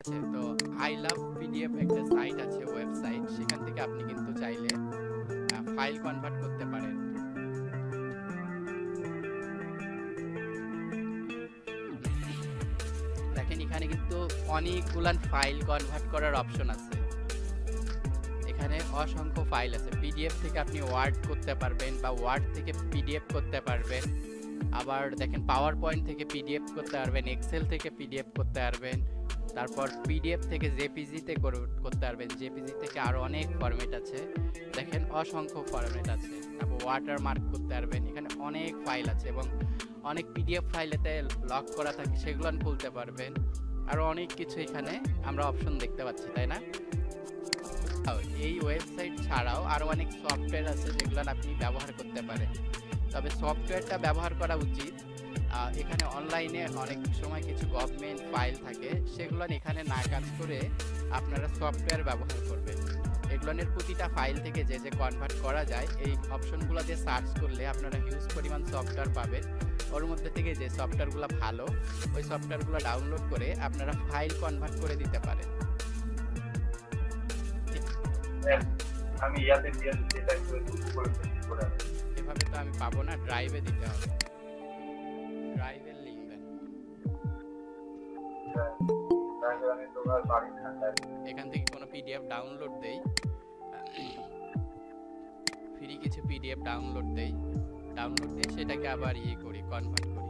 আছে। তো I love PDF একটা সাইট আছে, ওয়েবসাইট, সেখান থেকে আপনি কিন্তু চাইলে ফাইল কনভার্ট করতে পারেন। দেখেন এখানে কিন্তু অনেকগুলান ফাইল কনভার্ট করার অপশন আছে। এখানে অসংখ্য ফাইল আছে। পিডিএফ থেকে আপনি ওয়ার্ড করতে পারবেন বা ওয়ার্ড থেকে পিডিএফ করতে পারবেন। আবার দেখেন পাওয়ার পয়েন্ট থেকে পিডিএফ করতে পারবেন, এক্সেল থেকে পিডিএফ করতে পারবেন, তারপর পিডিএফ থেকে জেপিজিতে করতে পারবেন, জেপিজি থেকে আরও অনেক ফরম্যাট আছে। দেখেন অসংখ্য ফরম্যাট আছে। তারপর ওয়াটারমার্ক করতে পারবেন। এখানে অনেক ফাইল আছে এবং অনেক পিডিএফ ফাইলেতে লক করা থাকে, সেগুলো খুলতে পারবেন। আরও অনেক কিছু এখানে আমরা অপশন দেখতে পাচ্ছি, তাই না? এই ওয়েবসাইট ছাড়াও আরও অনেক সফটওয়্যার আছে যেগুলো আপনি ব্যবহার করতে পারেন। তবে সফটওয়্যারটা ব্যবহার করা উচিত। এখানে অনলাইনে অনেক সময় কিছু গভর্নমেন্ট ফাইল থাকে, সেগুলো এখানে না কাজ করে আপনারা সফটওয়্যার ব্যবহার করবেন। এগুলোর প্রতিটা ফাইল থেকে যে যে কনভার্ট করা যায়, এই অপশনগুলো দিয়ে সার্চ করলে আপনারা হিউজ পরিমাণ সফটওয়্যার পাবেন। ওর মধ্যে থেকে যে সফটওয়্যারগুলো ভালো, ওই সফটওয়্যারগুলো ডাউনলোড করে আপনারা ফাইল কনভার্ট করে দিতে পারেন। আমি ইয়াতে দিয়ে দিতে চাই করে এভাবে তো আমি পাবো না, ড্রাইভে দিতে হবে। ড্রাইভের লিংক দেন। আমি তো আর পারি না। এখান থেকে কোনো পিডিএফ ডাউনলোড দেই, ফ্রি কিছু পিডিএফ ডাউনলোড দেই, ডাউনলোড দিয়ে সেটাকে আবার করি, কনভার্ট করি।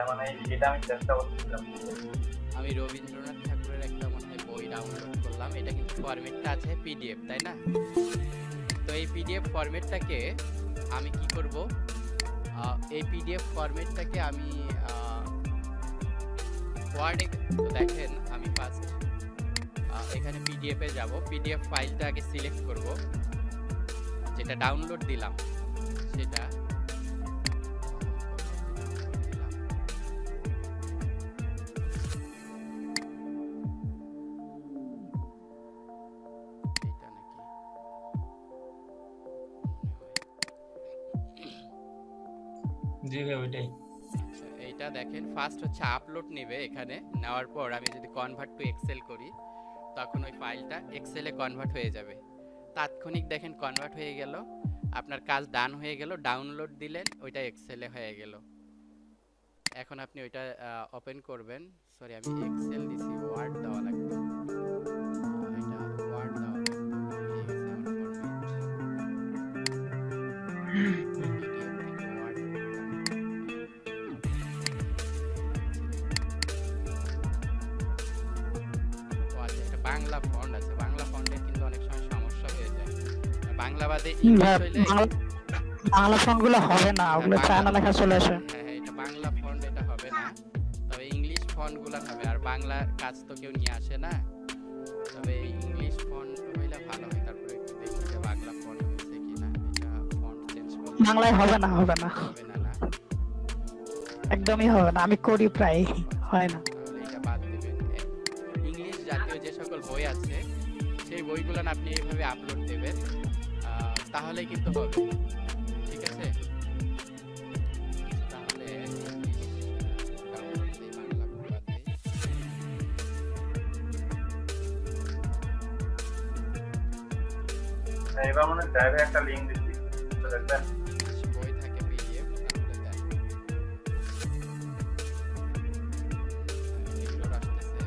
মানে এটা আমি চেষ্টা করছিলাম। আমি রবীন্দ্রনাথ ঠাকুরের একটা মনে হয় বই ডাউনলোড করলাম। এটা কিন্তু ফরম্যাটটা আছে পিডিএফ, তাই না? তো এই পিডিএফ ফরম্যাটটাকে আমি কি করব, এই পিডিএফ ফরম্যাটটাকে আমি ওয়ার্ডে, তো দেখেন আমি ফার্স্ট এখানে পিডিএফে যাব। পিডিএফ ফাইলটা আগে সিলেক্ট করব, যেটা ডাউনলোড দিলাম সেটা। জি ভাই ওইটাই। এইটা দেখেন ফার্স্ট হচ্ছে আপলোড নেবে। এখানে নেওয়ার পর আমি যদি কনভার্ট টু এক্সেল করি, তখন ওই ফাইলটা এক্সেলে কনভার্ট হয়ে যাবে। তাৎক্ষণিক দেখেন কনভার্ট হয়ে গেল, আপনার কাজ ডান হয়ে গেল। ডাউনলোড দিলেন, ওইটা এক্সেলে হয়ে গেল। এখন আপনি ওইটা ওপেন করবেন। সরি, আমি এক্সেল দিছি, ওয়ার্ড দেওয়া লাগবে। এটা ওয়ার্ড দেওয়া লাগবে। এই গেছে আমার ফরম্যাট। বাংলা ফন্ট আছে, বাংলা ফন্টে কিন্তু অনেক সময় সমস্যা হয়ে যায়। বাংলা বাদে ইংলিশ হইলে বাংলা ফন্টগুলো হবে না, ওগুলো চায়না লেখা চলে আসে। হ্যাঁ, এটা বাংলা ফন্ট, এটা হবে না। তবে ইংলিশ ফন্টগুলো হবে। আর বাংলা কাজ তো কেউ নিয়ে আসে না, তবে ইংলিশ ফন্ট হইলে ভালো হয়। তারপরে একটু দেখি যে বাংলা ফন্ট হয়েছে কিনা। এটা ফন্ট চেঞ্জ করলে বাংলায় হবে না, হবে না, হবে না, না একদমই হবে না। আমি করি প্রায়, হয় না। তাহলে এটা বাদ দিবেন। ইংলিশ জাতীয় যে সকল বই আছে, সেই বইগুলো আপনি এইভাবে আপলোড দেবেন, তাহলে কিন্তু হবে। ঠিক আছে? তাহলে ডাউনলোড দিই, বাংলা বাদ দিই। এবার মানে ড্রাইভে একটা লিংক দিচ্ছি, দেখবেন বই থাকে পিডিএফ, তাহলে দেন। এগুলো আসতেছে।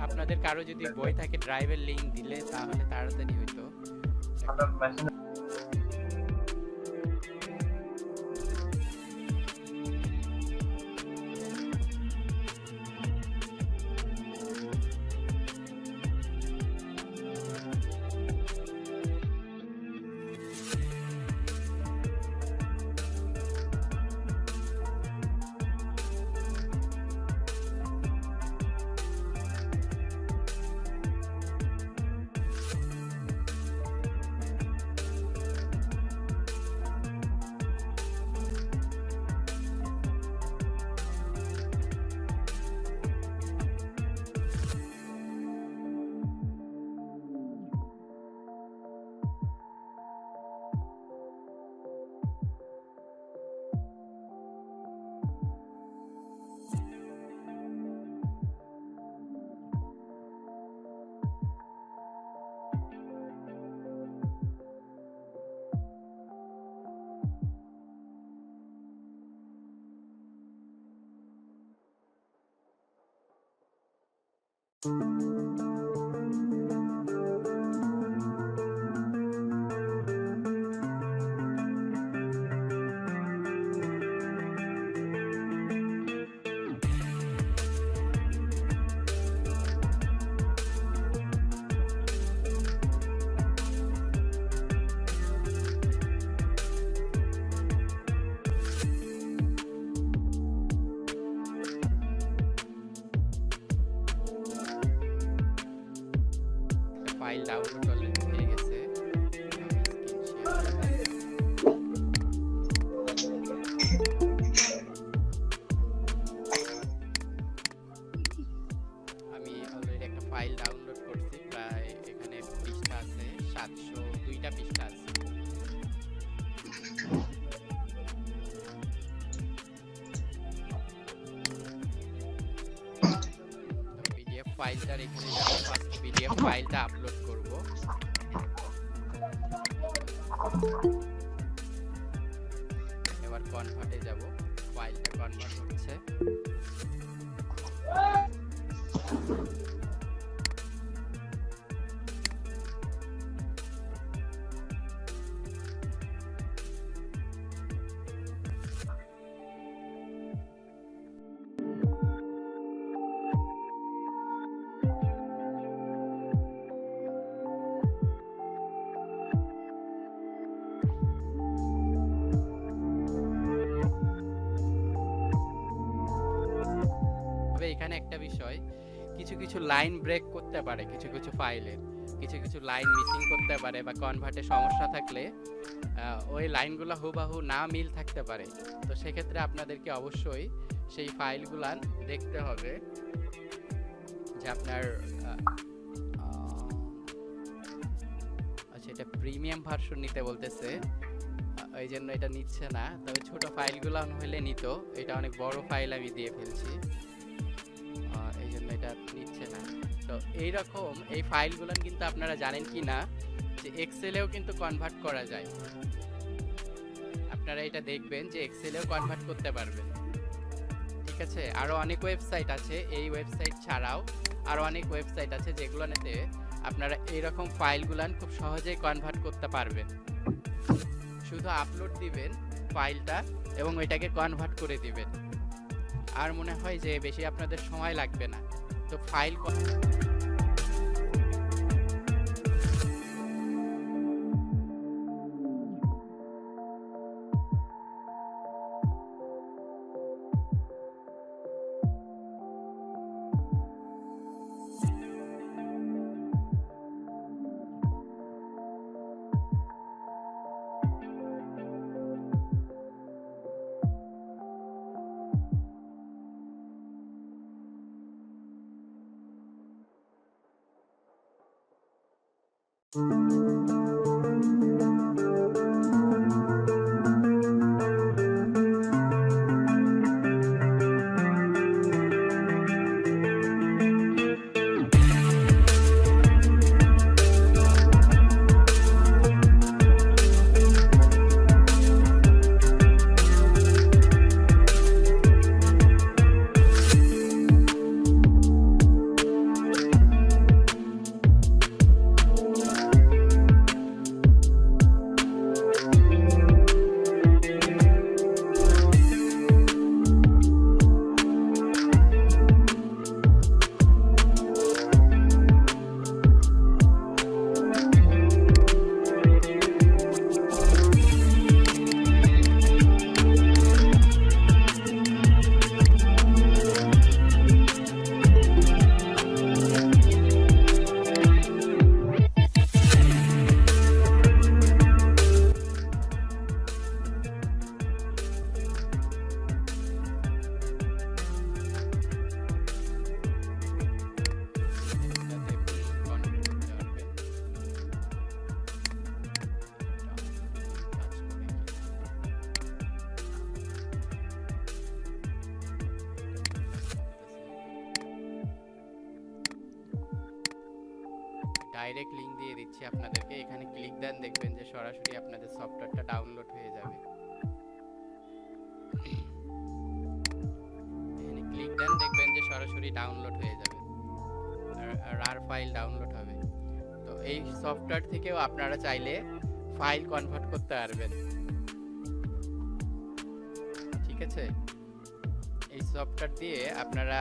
আপনাদের কারো যদি বই থাকে ড্রাইভের লিংক দিলে তাহলে তাড়াতাড়ি হইতো। আপনার মেশিন ফাইল ডাউনলোড অলরেডি হয়ে গেছে। আমি অলরেডি একটা ফাইল ডাউনলোড করছি, প্রায় এখানে পৃষ্ঠা আছে 702টা পৃষ্ঠা আছে। পিডিএফ ফাইলটার এখানে ফার্স্ট পিডিএফ ফাইলটা আপলোড করব। এবার কনভার্টে যাব, ফাইলটা কনভার্ট হচ্ছে। তবে এখানে একটা বিষয়, কিছু কিছু লাইন ব্রেক করতে পারে, কিছু কিছু ফাইলের কিছু কিছু লাইন মিসিং করতে পারে, বা কনভার্টে সমস্যা থাকলে ওই লাইনগুলো হুবহু না মিল থাকতে পারে। তো সেক্ষেত্রে আপনাদেরকে অবশ্যই সেই ফাইলগুলা দেখতে হবে যে আপনার আচ্ছা, এটা প্রিমিয়াম ভার্সন নিতে বলতেছে, এই জন্য এটা নিচ্ছে না। তবে ছোট ফাইলগুলো হলে নিত, এটা অনেক বড় ফাইল আমি দিয়ে ফেলছি, এই জন্য এটা নিচ্ছে না। তো এইরকম এই ফাইলগুলো কিন্তু আপনারা জানেন কি না যে এক্সেলেও কিন্তু কনভার্ট করা যায়। আপনারা এটা দেখবেন যে এক্সেলেও কনভার্ট করতে পারবেন, ঠিক আছে। আরো অনেক ওয়েবসাইট আছে, এই ওয়েবসাইট ছাড়াও আরো অনেক ওয়েবসাইট আছে যেগুলোতে আপনারা এইরকম ফাইলগুলান খুব সহজেই কনভার্ট করতে পারবেন। শুধু আপলোড দিবেন ফাইলটা এবং ওইটাকে কনভার্ট করে দিবেন, আর মনে হয় যে বেশি আপনাদের সময় লাগবে না। তো ফাইল ডাইরেক্ট লিংক দিয়ে দিচ্ছি আপনাদেরকে, এখানে ক্লিক দেন, দেখবেন যে সরাসরি আপনাদের সফটওয়্যারটা ডাউনলোড হয়ে যাবে। এখানে ক্লিক দেন, দেখবেন যে সরাসরি ডাউনলোড হয়ে যাবে, রার ফাইল ডাউনলোড হবে। তো এই সফটওয়্যার থেকেও আপনারা চাইলে ফাইল কনভার্ট করতে পারবেন, ঠিক আছে? এই সফটওয়্যার দিয়ে আপনারা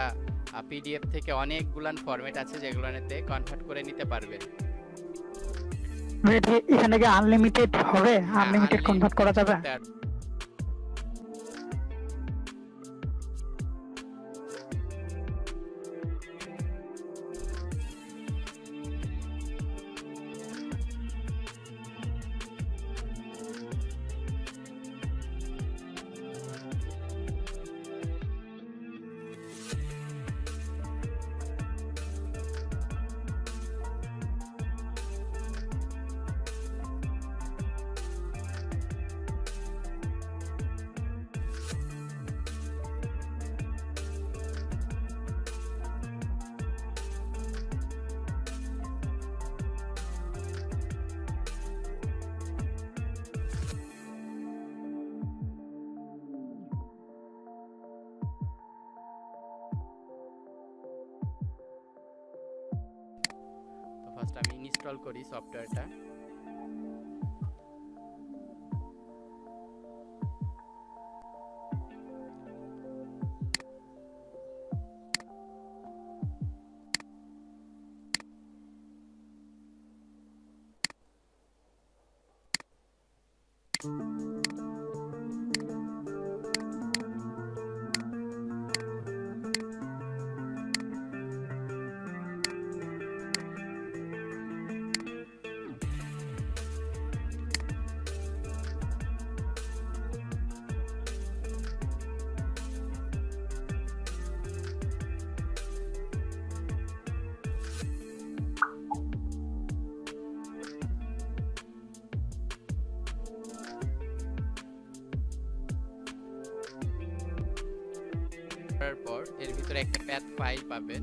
পিডিএফ থেকে অনেকগুলান ফরম্যাট আছে যেগুলোতে কনভার্ট করে নিতে পারবেন। এখানে কি আনলিমিটেড হবে? হ্যাঁ, আনলিমিটেড কনভার্ট করা যাবে? করতে পারবেন। তো ফার্স্ট আমি ইনস্টল করি সফটওয়্যারটা। তারপর এর ভিতরে একটা প্যাথ ফাইল পাবেন।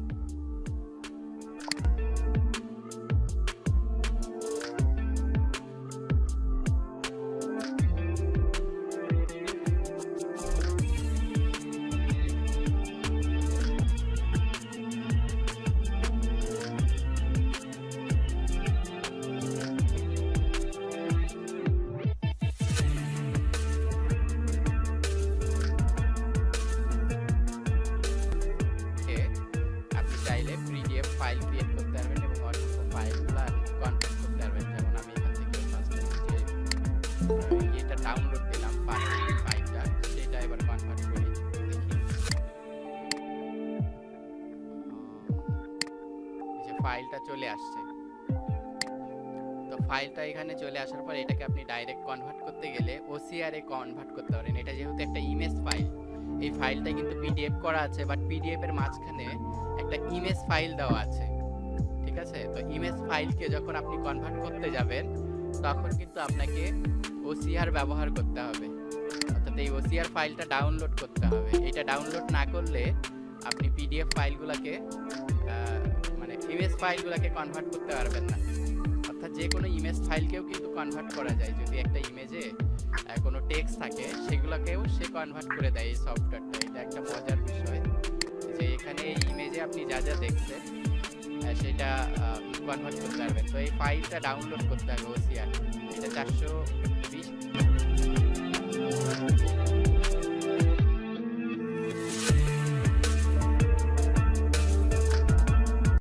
আপনি চাইলে পিডিএফ ফাইল ক্রিয়েট করতে পারবেন এবং অসংখ্য ফাইলগুলো কনভার্ট করতে পারবেন। যেমন আমি এখান থেকে এটা ডাউনলোড দিলাম ফাইলটা, সেটা এবার কনভার্ট করি। দেখি এই যে ফাইলটা চলে আসছে। তো ফাইলটা এখানে চলে আসার পর এটাকে আপনি ডাইরেক্ট কনভার্ট করতে গেলে ওসিআর এ কনভার্ট করতে পারেন। এটা যেহেতু একটা ইমেজ ফাইল, এই ফাইলটা কিন্তু পিডিএফ করা আছে, বাট পিডিএফ এর মাঝখানে একটা ইমেজ ফাইল দেওয়া আছে, ঠিক আছে? তো ইমেজ ফাইলকে যখন আপনি কনভার্ট করতে যাবেন তখন কিন্তু আপনাকে ওসিআর ব্যবহার করতে হবে, অর্থাৎ এই ওসিআর ফাইলটা ডাউনলোড করতে হবে। এটা ডাউনলোড না করলে আপনি পিডিএফ ফাইলগুলোকে মানে ইমেজ ফাইলগুলোকে কনভার্ট করতে পারবেন না। অর্থাৎ যে কোনো ইমেজ ফাইলকেও কিন্তু কনভার্ট করা যায়, যদি একটা ইমেজে কোনো টেক্সট থাকে সেগুলোকেও সে কনভার্ট করে দেয় এই সফটওয়্যারটা। এটা একটা মজার বিষয় যে এখানে এই ইমেজে আপনি যা যা দেখছেন সেটা কনভার্ট করতে পারবেন। তো এই ফাইলটা ডাউনলোড করতে হবে ওসিআর, এটা 400